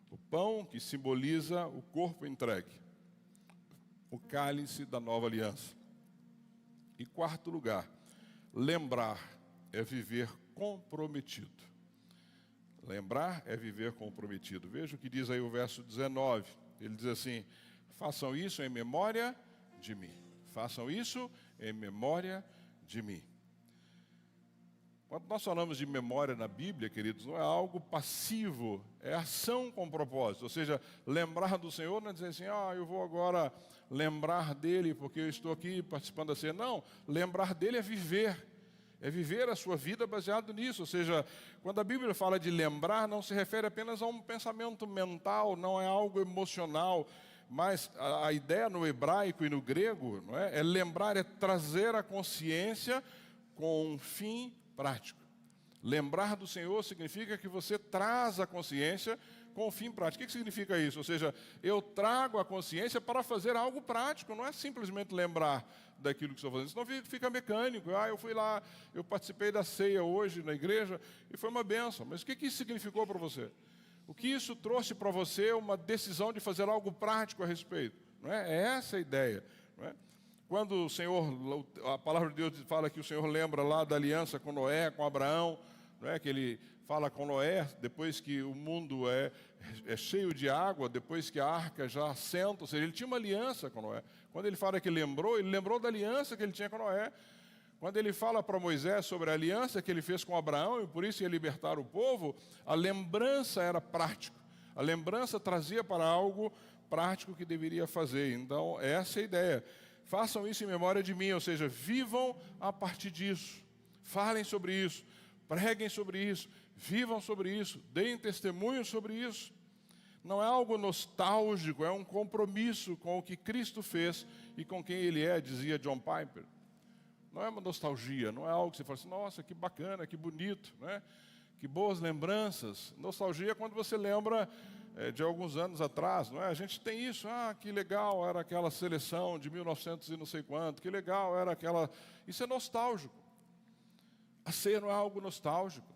O pão que simboliza o corpo entregue. O cálice da nova aliança. E quarto lugar, lembrar é viver comprometido. Lembrar é viver comprometido. Veja o que diz aí o verso 19. Ele diz assim: façam isso em memória de mim. Façam isso em memória de mim. Quando nós falamos de memória na Bíblia, queridos, não é algo passivo, é ação com propósito. Ou seja, lembrar do Senhor não é dizer assim: eu vou agora lembrar dele porque eu estou aqui participando da ceia. Não, lembrar dele é viver. É viver a sua vida baseado nisso. Ou seja, quando a Bíblia fala de lembrar, não se refere apenas a um pensamento mental, não é algo emocional, mas a ideia no hebraico e no grego, não é lembrar, é trazer a consciência com um fim prático. Lembrar do Senhor significa que você traz a consciência com um fim prático. O que significa isso? Ou seja, eu trago a consciência para fazer algo prático, não é simplesmente lembrar daquilo que estou fazendo, senão fica mecânico. Eu fui lá, eu participei da ceia hoje na igreja e foi uma bênção. Mas o que isso significou para você? O que isso trouxe para você? Uma decisão de fazer algo prático a respeito. Não é? É essa a ideia. Não é? Quando o Senhor, a palavra de Deus fala que o Senhor lembra lá da aliança com Noé, com Abraão, não é? Que ele fala com Noé, depois que o mundo é cheio de água, depois que a arca já assenta, ou seja, ele tinha uma aliança com Noé. Quando ele fala que ele lembrou da aliança que ele tinha com Noé. Quando ele fala para Moisés sobre a aliança que ele fez com Abraão, e por isso ia libertar o povo, a lembrança era prática. A lembrança trazia para algo prático que deveria fazer. Então, essa é a ideia. Façam isso em memória de mim, ou seja, vivam a partir disso. Falem sobre isso, preguem sobre isso, vivam sobre isso, deem testemunho sobre isso. Não é algo nostálgico, é um compromisso com o que Cristo fez e com quem Ele é, dizia John Piper. Não é uma nostalgia, não é algo que você fala assim, nossa, que bacana, que bonito, né? Que boas lembranças. Nostalgia é quando você lembra de alguns anos atrás, não é? A gente tem isso, que legal era aquela seleção de 1900 e não sei quanto, que legal era aquela... Isso é nostálgico. A ceia não é algo nostálgico.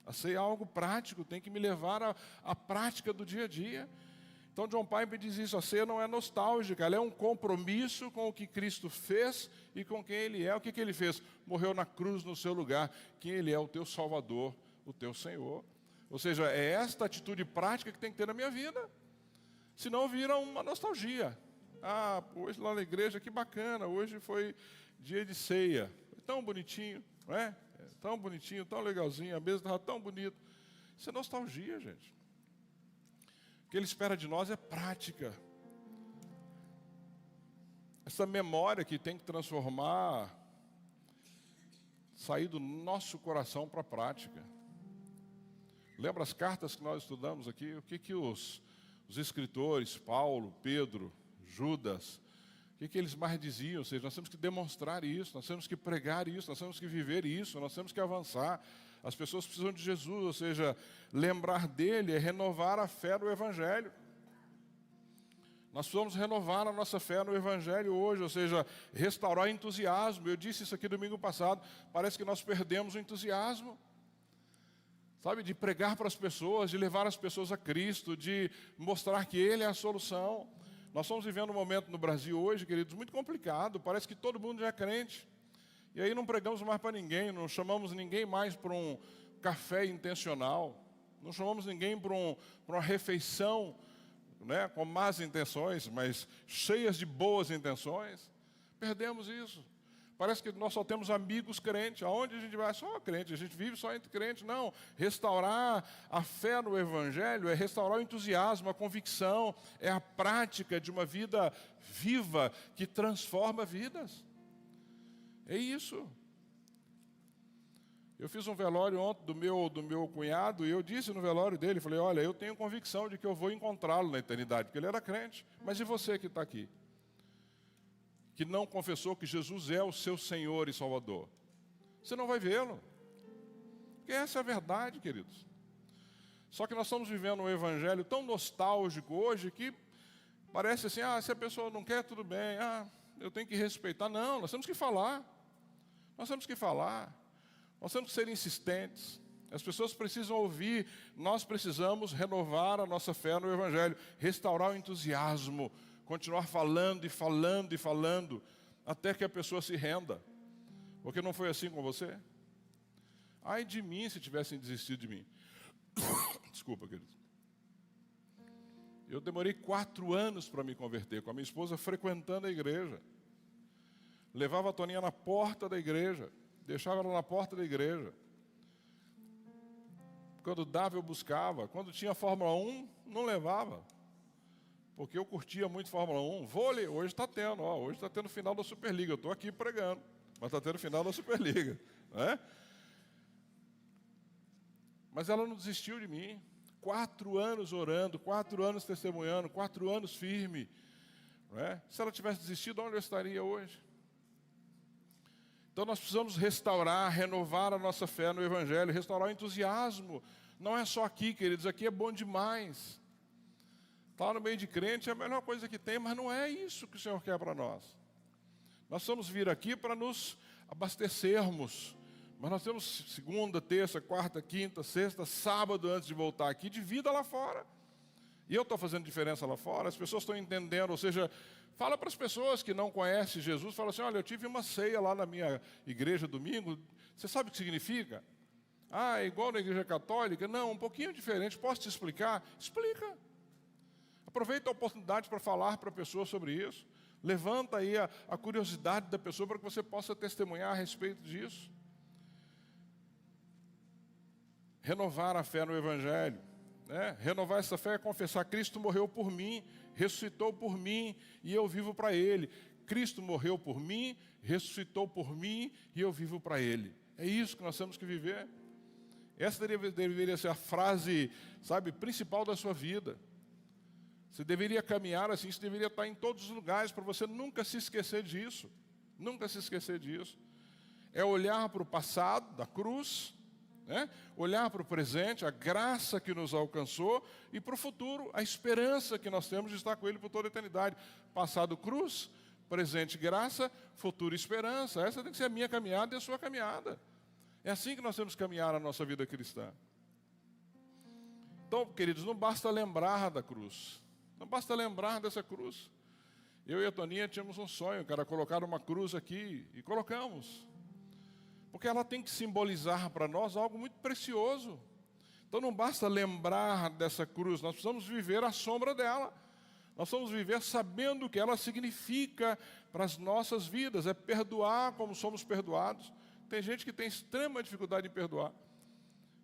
A ceia é algo prático, tem que me levar à prática do dia a dia. Então John Piper diz isso, a ceia não é nostálgica, ela é um compromisso com o que Cristo fez e com quem Ele é. O que Ele fez? Morreu na cruz no seu lugar, quem Ele é, o teu Salvador, o teu Senhor. Ou seja, é esta atitude prática que tem que ter na minha vida. Senão vira uma nostalgia. Hoje lá na igreja, que bacana, hoje foi dia de ceia. Foi tão bonitinho, não é? Tão bonitinho, tão legalzinho, a mesa estava tão bonita. Isso é nostalgia, gente. O que Ele espera de nós é prática. Essa memória que tem que transformar, sair do nosso coração para a prática. Lembra as cartas que nós estudamos aqui? O que os escritores, Paulo, Pedro, Judas, o que eles mais diziam? Ou seja, nós temos que demonstrar isso, nós temos que pregar isso, nós temos que viver isso, nós temos que avançar. As pessoas precisam de Jesus, ou seja, lembrar dele é renovar a fé no Evangelho. Nós precisamos renovar a nossa fé no Evangelho hoje, ou seja, restaurar o entusiasmo. Eu disse isso aqui domingo passado, parece que nós perdemos o entusiasmo. Sabe, de pregar para as pessoas, de levar as pessoas a Cristo, de mostrar que Ele é a solução. Nós estamos vivendo um momento no Brasil hoje, queridos, muito complicado. Parece que todo mundo já é crente. E aí não pregamos mais para ninguém, não chamamos ninguém mais para um café intencional. Não chamamos ninguém para uma refeição, né, com más intenções, mas cheias de boas intenções. Perdemos isso. Parece que nós só temos amigos crentes. Aonde a gente vai? Só crente. A gente vive só entre crentes. Não. Restaurar a fé no Evangelho é restaurar o entusiasmo, a convicção. É a prática de uma vida viva que transforma vidas. É isso. Eu fiz um velório ontem do meu cunhado e eu disse no velório dele, falei, olha, eu tenho convicção de que eu vou encontrá-lo na eternidade, porque ele era crente. Mas e você que está aqui? Que não confessou que Jesus é o seu Senhor e Salvador. Você não vai vê-lo. Porque essa é a verdade, queridos. Só que nós estamos vivendo um evangelho tão nostálgico hoje que parece assim, se a pessoa não quer, tudo bem, eu tenho que respeitar. Não, nós temos que falar. Nós temos que falar. Nós temos que ser insistentes. As pessoas precisam ouvir. Nós precisamos renovar a nossa fé no evangelho, restaurar o entusiasmo, continuar falando e falando e falando, até que a pessoa se renda. Porque não foi assim com você? Ai de mim se tivessem desistido de mim. Desculpa, querido. Eu demorei 4 anos para me converter, com a minha esposa frequentando a igreja. Levava a Toninha na porta da igreja, deixava ela na porta da igreja. Quando dava, eu buscava. Quando tinha Fórmula 1, não levava. Porque eu curtia muito Fórmula 1. Vôlei, hoje está tendo. Hoje está tendo final da Superliga. Eu estou aqui pregando, mas está tendo final da Superliga. Né? Mas ela não desistiu de mim. 4 anos orando, 4 anos testemunhando, 4 anos firme. Né? Se ela tivesse desistido, onde eu estaria hoje? Então nós precisamos restaurar, renovar a nossa fé no Evangelho, restaurar o entusiasmo. Não é só aqui, queridos, aqui é bom demais. Estar no meio de crente é a melhor coisa que tem, mas não é isso que o Senhor quer para nós. Nós vamos vir aqui para nos abastecermos. Mas nós temos segunda, terça, quarta, quinta, sexta, sábado antes de voltar aqui, de vida lá fora. E eu estou fazendo diferença lá fora, as pessoas estão entendendo, ou seja, fala para as pessoas que não conhecem Jesus, fala assim, olha, eu tive uma ceia lá na minha igreja domingo, você sabe o que significa? É igual na igreja católica? Não, um pouquinho diferente, posso te explicar? Explica. Aproveita a oportunidade para falar para a pessoa sobre isso. Levanta aí a curiosidade da pessoa para que você possa testemunhar a respeito disso. Renovar a fé no Evangelho. Né? Renovar essa fé é confessar, Cristo morreu por mim, ressuscitou por mim e eu vivo para Ele. Cristo morreu por mim, ressuscitou por mim e eu vivo para Ele. É isso que nós temos que viver. Essa deveria ser a frase, sabe, principal da sua vida. Você deveria caminhar assim, isso deveria estar em todos os lugares, para você nunca se esquecer disso. Nunca se esquecer disso. É olhar para o passado, da cruz, né? Olhar para o presente, a graça que nos alcançou, e para o futuro, a esperança que nós temos de estar com Ele por toda a eternidade. Passado, cruz, presente, graça, futuro, esperança. Essa tem que ser a minha caminhada e a sua caminhada. É assim que nós temos que caminhar a nossa vida cristã. Então, queridos, não basta lembrar da cruz. Não basta lembrar dessa cruz. Eu e a Toninha tínhamos um sonho, cara, colocar uma cruz aqui, e colocamos. Porque ela tem que simbolizar para nós algo muito precioso. Então não basta lembrar dessa cruz, nós precisamos viver à sombra dela. Nós precisamos viver sabendo o que ela significa para as nossas vidas. É perdoar como somos perdoados. Tem gente que tem extrema dificuldade em perdoar.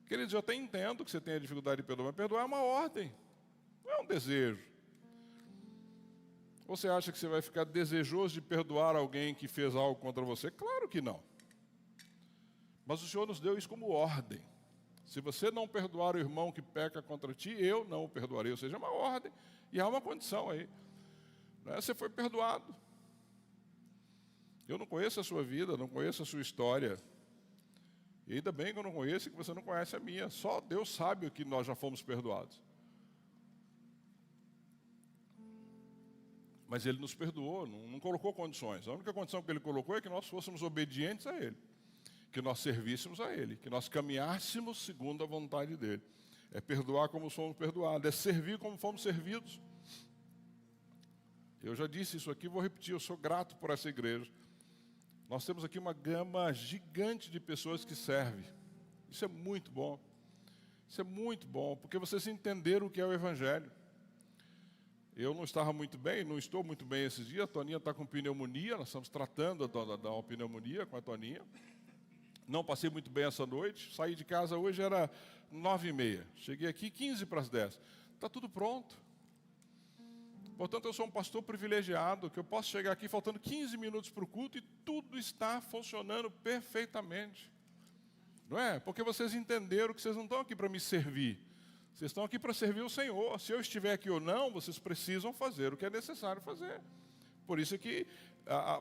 Queridos, eu até entendo que você tenha dificuldade de perdoar, mas perdoar é uma ordem, não é um desejo. Você acha que você vai ficar desejoso de perdoar alguém que fez algo contra você? Claro que não. Mas o Senhor nos deu isso como ordem. Se você não perdoar o irmão que peca contra ti, eu não o perdoarei. Ou seja, é uma ordem. E há uma condição aí. Você foi perdoado. Eu não conheço a sua vida, não conheço a sua história. E ainda bem que eu não conheço e que você não conhece a minha. Só Deus sabe o que nós já fomos perdoados. Mas Ele nos perdoou, não colocou condições. A única condição que Ele colocou é que nós fôssemos obedientes a Ele. Que nós servíssemos a Ele, que nós caminhássemos segundo a vontade dEle. É perdoar como fomos perdoados, é servir como fomos servidos. Eu já disse isso aqui, vou repetir, eu sou grato por essa igreja. Nós temos aqui uma gama gigante de pessoas que servem. Isso é muito bom. Isso é muito bom, porque vocês entenderam o que é o Evangelho. Eu não estava muito bem, não estou muito bem esses dias, a Toninha está com pneumonia, nós estamos tratando da pneumonia com a Toninha. Não passei muito bem essa noite, saí de casa hoje, era 9h30. Cheguei aqui 15 para as 10. Está tudo pronto. Portanto, eu sou um pastor privilegiado, que eu posso chegar aqui faltando 15 minutos para o culto e tudo está funcionando perfeitamente. Não é? Porque vocês entenderam que vocês não estão aqui para me servir. Vocês estão aqui para servir o Senhor. Se eu estiver aqui ou não, vocês precisam fazer o que é necessário fazer. Por isso que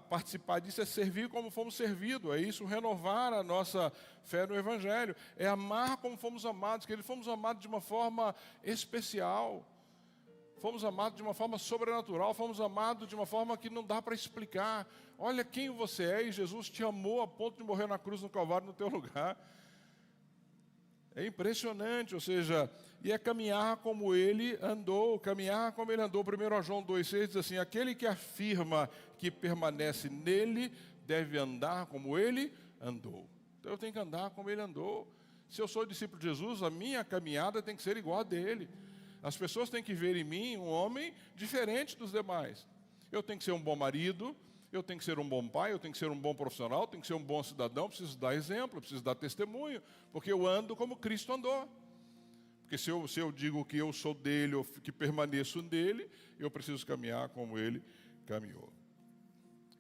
participar disso é servir como fomos servidos, é isso, renovar a nossa fé no Evangelho, é amar como fomos amados, que fomos amados de uma forma especial, fomos amados de uma forma sobrenatural, fomos amados de uma forma que não dá para explicar. Olha quem você é e Jesus te amou a ponto de morrer na cruz no Calvário no teu lugar. É impressionante, ou seja, e é caminhar como Ele andou, caminhar como Ele andou. 1 João 2,6 diz assim, aquele que afirma que permanece nele, deve andar como Ele andou. Então eu tenho que andar como Ele andou. Se eu sou discípulo de Jesus, a minha caminhada tem que ser igual a dele. As pessoas têm que ver em mim um homem diferente dos demais. Eu tenho que ser um bom marido, eu tenho que ser um bom pai, eu tenho que ser um bom profissional, eu tenho que ser um bom cidadão, preciso dar exemplo, preciso dar testemunho, porque eu ando como Cristo andou. Porque se eu digo que eu sou dele, ou que permaneço nele, eu preciso caminhar como ele caminhou.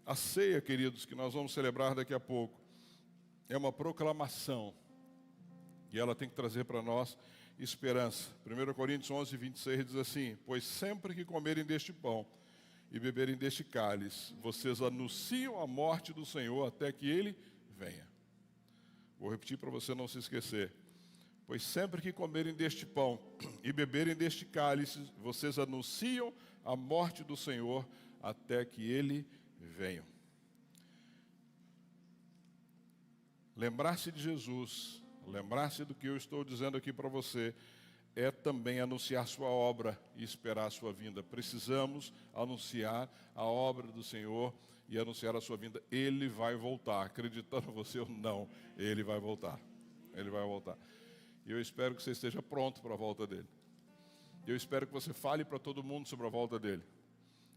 A ceia, queridos, que nós vamos celebrar daqui a pouco, é uma proclamação, e ela tem que trazer para nós esperança. 1 Coríntios 11:26 diz assim, pois sempre que comerem deste pão e beberem deste cálice, vocês anunciam a morte do Senhor até que Ele venha. Vou repetir para você não se esquecer. Pois sempre que comerem deste pão e beberem deste cálice, vocês anunciam a morte do Senhor até que Ele venha. Lembrar-se de Jesus, lembrar-se do que eu estou dizendo aqui para você, é também anunciar sua obra e esperar a sua vinda. Precisamos anunciar a obra do Senhor e anunciar a sua vinda. Ele vai voltar, acreditando você ou não, Ele vai voltar. Ele vai voltar. E eu espero que você esteja pronto para a volta dele. Eu espero que você fale para todo mundo sobre a volta dele.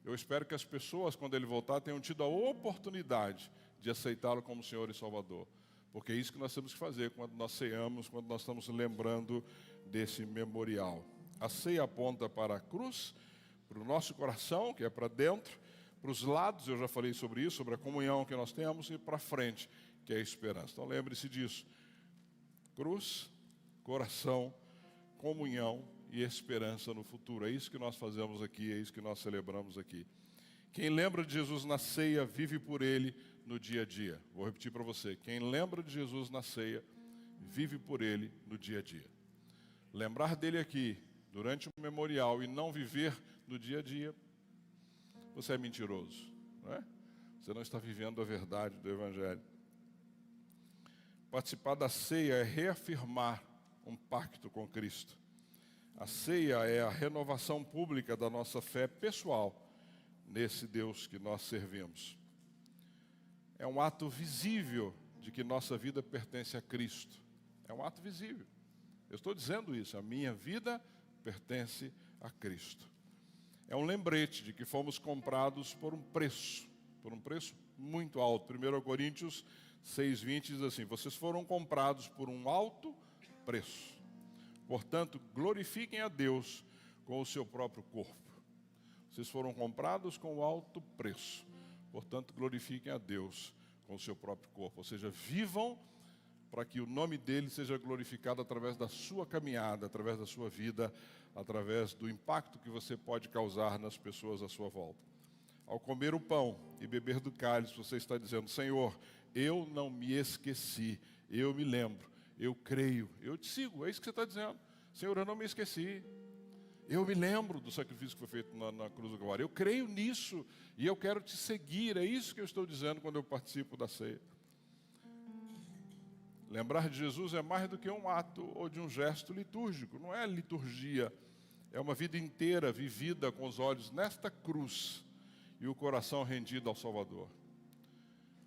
Eu espero que as pessoas, quando ele voltar, tenham tido a oportunidade de aceitá-lo como Senhor e Salvador. Porque é isso que nós temos que fazer quando nós ceamos, quando nós estamos lembrando desse memorial. A ceia aponta para a cruz, para o nosso coração, que é para dentro, para os lados, eu já falei sobre isso, sobre a comunhão que nós temos, e para frente, que é a esperança. Então lembre-se disso. Cruz, coração, comunhão e esperança no futuro. É isso que nós fazemos aqui, é isso que nós celebramos aqui. Quem lembra de Jesus na ceia, vive por Ele no dia a dia. Vou repetir para você. Quem lembra de Jesus na ceia, vive por Ele no dia a dia. Lembrar dele aqui, durante o memorial, e não viver no dia a dia, você é mentiroso, não é? Você não está vivendo a verdade do Evangelho. Participar da ceia é reafirmar um pacto com Cristo. A ceia é a renovação pública da nossa fé pessoal nesse Deus que nós servimos. É um ato visível de que nossa vida pertence a Cristo. É um ato visível. Eu estou dizendo isso, a minha vida pertence a Cristo. É um lembrete de que fomos comprados por um preço muito alto. 1 Coríntios 6,20 diz assim: vocês foram comprados por um alto preço. Portanto, glorifiquem a Deus com o seu próprio corpo. Vocês foram comprados com alto preço. Portanto, glorifiquem a Deus com o seu próprio corpo. Ou seja, vivam para que o nome dele seja glorificado através da sua caminhada, através da sua vida, através do impacto que você pode causar nas pessoas à sua volta. Ao comer o pão e beber do cálice, você está dizendo: Senhor, eu não me esqueci, eu me lembro, eu creio, eu te sigo. É isso que você está dizendo. Senhor, eu não me esqueci. Eu me lembro do sacrifício que foi feito na cruz do Calvário. Eu creio nisso e eu quero te seguir. É isso que eu estou dizendo quando eu participo da ceia. Lembrar de Jesus é mais do que um ato ou de um gesto litúrgico. Não é liturgia. É uma vida inteira vivida com os olhos nesta cruz e o coração rendido ao Salvador.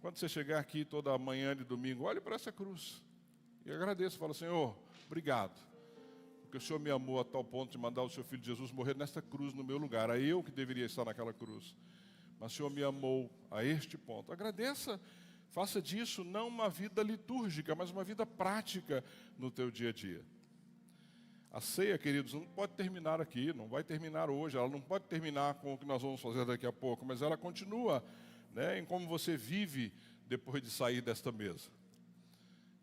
Quando você chegar aqui toda manhã de domingo, olhe para essa cruz e agradeça. Fala: Senhor, obrigado. Porque o Senhor me amou a tal ponto de mandar o seu Filho Jesus morrer nesta cruz no meu lugar. Era eu que deveria estar naquela cruz. Mas o Senhor me amou a este ponto. Agradeça, faça disso não uma vida litúrgica, mas uma vida prática no teu dia a dia. A ceia, queridos, não pode terminar aqui, não vai terminar hoje, ela não pode terminar com o que nós vamos fazer daqui a pouco, mas ela continua, né, em como você vive depois de sair desta mesa.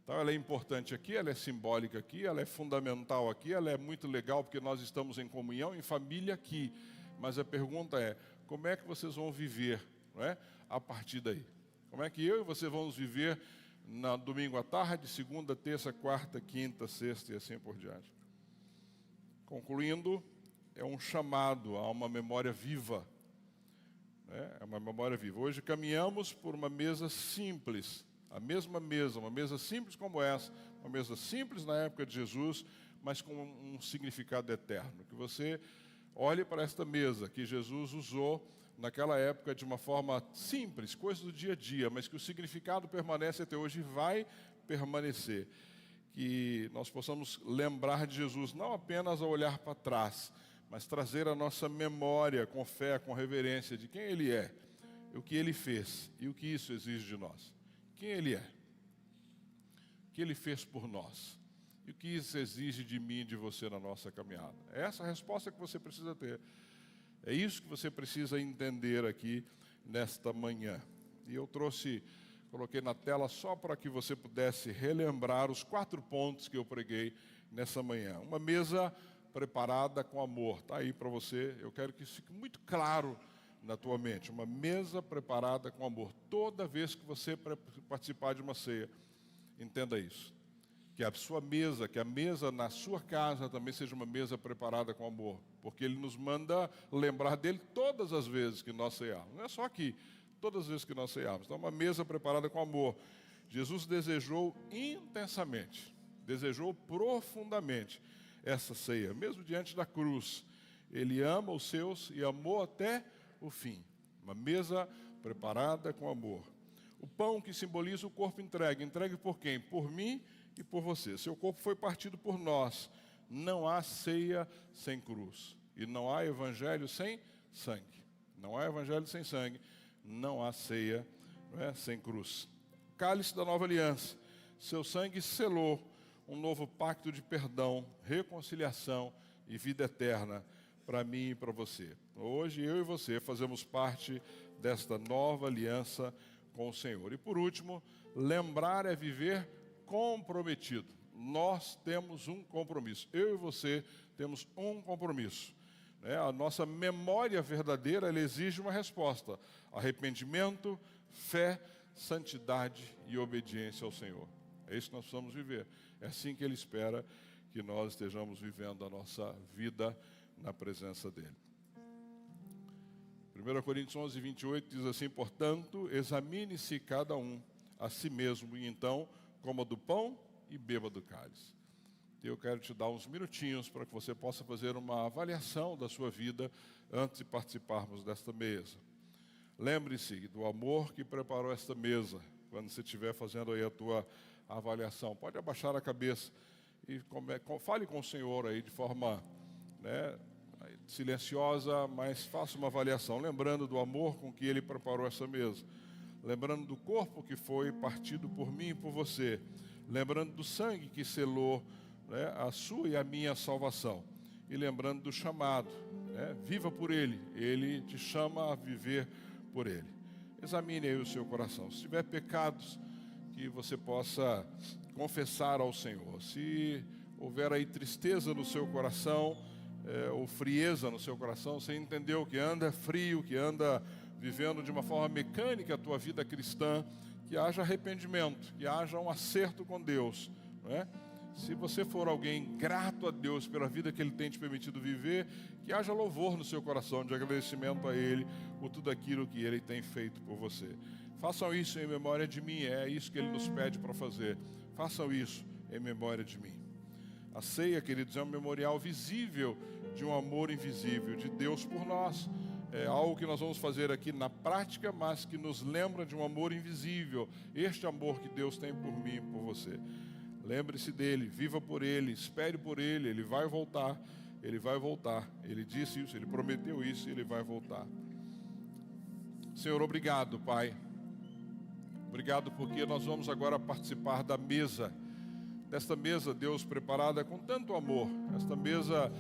Então ela é importante aqui, ela é simbólica aqui, ela é fundamental aqui, ela é muito legal porque nós estamos em comunhão, em família aqui. Mas a pergunta é: como é que vocês vão viver, não é, a partir daí? Como é que eu e você vamos viver no domingo à tarde, segunda, terça, quarta, quinta, sexta e assim por diante? Concluindo, é um chamado a uma memória viva. Né? É uma memória viva. Hoje caminhamos por uma mesa simples. A mesma mesa, uma mesa simples como essa, uma mesa simples na época de Jesus, mas com um significado eterno. Que você olhe para esta mesa que Jesus usou naquela época de uma forma simples, coisa do dia a dia, mas que o significado permanece até hoje e vai permanecer. Que nós possamos lembrar de Jesus não apenas ao olhar para trás, mas trazer a nossa memória com fé, com reverência de quem Ele é, o que Ele fez e o que isso exige de nós. Quem Ele é, o que Ele fez por nós e o que isso exige de mim e de você na nossa caminhada. É essa a resposta que você precisa ter. É isso que você precisa entender aqui nesta manhã. E eu coloquei na tela só para que você pudesse relembrar os 4 pontos que eu preguei nessa manhã. Uma mesa preparada com amor, está aí para você. Eu quero que isso fique muito claro na tua mente, uma mesa preparada com amor. Toda vez que você participar de uma ceia, entenda isso. Que a sua mesa, que a mesa na sua casa também seja uma mesa preparada com amor. Porque Ele nos manda lembrar dele todas as vezes que nós cearmos. Não é só aqui, todas as vezes que nós cearmos. Então, uma mesa preparada com amor. Jesus desejou intensamente, desejou profundamente essa ceia, mesmo diante da cruz. Ele ama os seus e amou até o fim. Uma mesa preparada com amor. O pão que simboliza o corpo entregue. Entregue por quem? Por mim e por você. Seu corpo foi partido por nós. Não há ceia sem cruz. E não há evangelho sem sangue. Não há evangelho sem sangue. Não há ceia, não é, sem cruz. Cálice da nova aliança. Seu sangue selou um novo pacto de perdão, reconciliação e vida eterna para mim e para você. Hoje eu e você fazemos parte desta nova aliança com o Senhor. E por último, lembrar é viver comprometido. nós temos um compromisso. Eu e você temos um compromisso. A nossa memória verdadeira, ela exige uma resposta: arrependimento, fé, santidade e obediência ao Senhor. É isso que nós precisamos viver. É assim que Ele espera que nós estejamos vivendo a nossa vida na presença dEle. 1 Coríntios 11, 28 diz assim: portanto, examine-se cada um a si mesmo, e então coma do pão e beba do cálice. Eu quero te dar uns minutinhos para que você possa fazer uma avaliação da sua vida antes de participarmos desta mesa. Lembre-se do amor que preparou esta mesa, quando você estiver fazendo aí a tua avaliação. Pode abaixar a cabeça e fale com o Senhor aí de forma silenciosa, mas faça uma avaliação, lembrando do amor com que Ele preparou essa mesa, lembrando do corpo que foi partido por mim e por você, lembrando do sangue que selou a sua e a minha salvação, e lembrando do chamado, viva por Ele, Ele te chama a viver por Ele. Examine aí o seu coração, se tiver pecados, que você possa confessar ao Senhor. Se houver aí tristeza no seu coração, ou frieza no seu coração, você entendeu que anda frio, que anda vivendo de uma forma mecânica a tua vida cristã, que haja arrependimento, que haja um acerto com Deus, não é? Se você for alguém grato a Deus pela vida que Ele tem te permitido viver, que haja louvor no seu coração, de agradecimento a Ele por tudo aquilo que Ele tem feito por você. Façam isso em memória de mim, é isso que Ele nos pede para fazer. Façam isso em memória de mim. A ceia, queridos, é um memorial visível de um amor invisível de Deus por nós. É algo que nós vamos fazer aqui na prática, mas que nos lembra de um amor invisível. Este amor que Deus tem por mim e por você. Lembre-se dele, viva por ele, espere por ele, ele vai voltar, ele vai voltar. Ele disse isso, ele prometeu isso, ele vai voltar. Senhor, obrigado, Pai. Obrigado porque nós vamos agora participar da mesa, desta mesa, Deus, preparada com tanto amor. Esta mesa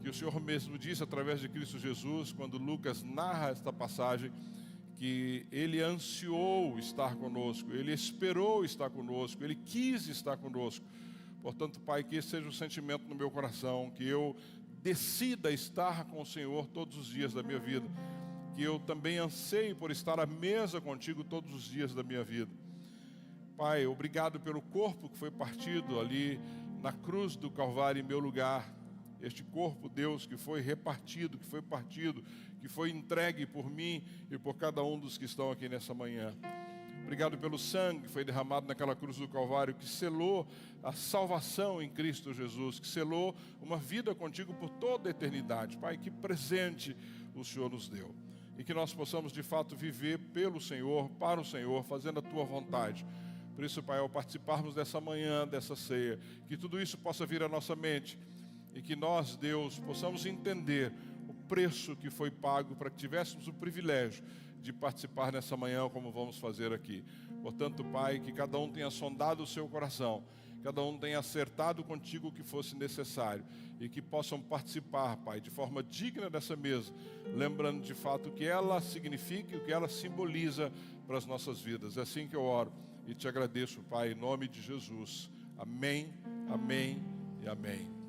que o Senhor mesmo disse através de Cristo Jesus, quando Lucas narra esta passagem, que Ele ansiou estar conosco, Ele esperou estar conosco, Ele quis estar conosco. Portanto, Pai, que esse seja o sentimento no meu coração, que eu decida estar com o Senhor todos os dias da minha vida, que eu também anseie por estar à mesa contigo todos os dias da minha vida. Pai, obrigado pelo corpo que foi partido ali na cruz do Calvário em meu lugar. Este corpo, Deus, que foi repartido, que foi partido, que foi entregue por mim e por cada um dos que estão aqui nessa manhã. Obrigado pelo sangue que foi derramado naquela cruz do Calvário, que selou a salvação em Cristo Jesus, que selou uma vida contigo por toda a eternidade. Pai, que presente o Senhor nos deu. E que nós possamos, de fato, viver pelo Senhor, para o Senhor, fazendo a Tua vontade. Por isso, Pai, ao participarmos dessa manhã, dessa ceia, que tudo isso possa vir à nossa mente, e que nós, Deus, possamos entender o preço que foi pago para que tivéssemos o privilégio de participar nessa manhã, como vamos fazer aqui. Portanto, Pai, que cada um tenha sondado o seu coração, cada um tenha acertado contigo o que fosse necessário, e que possam participar, Pai, de forma digna dessa mesa, lembrando de fato o que ela significa e o que ela simboliza para as nossas vidas. É assim que eu oro e te agradeço, Pai, em nome de Jesus. Amém, amém e amém.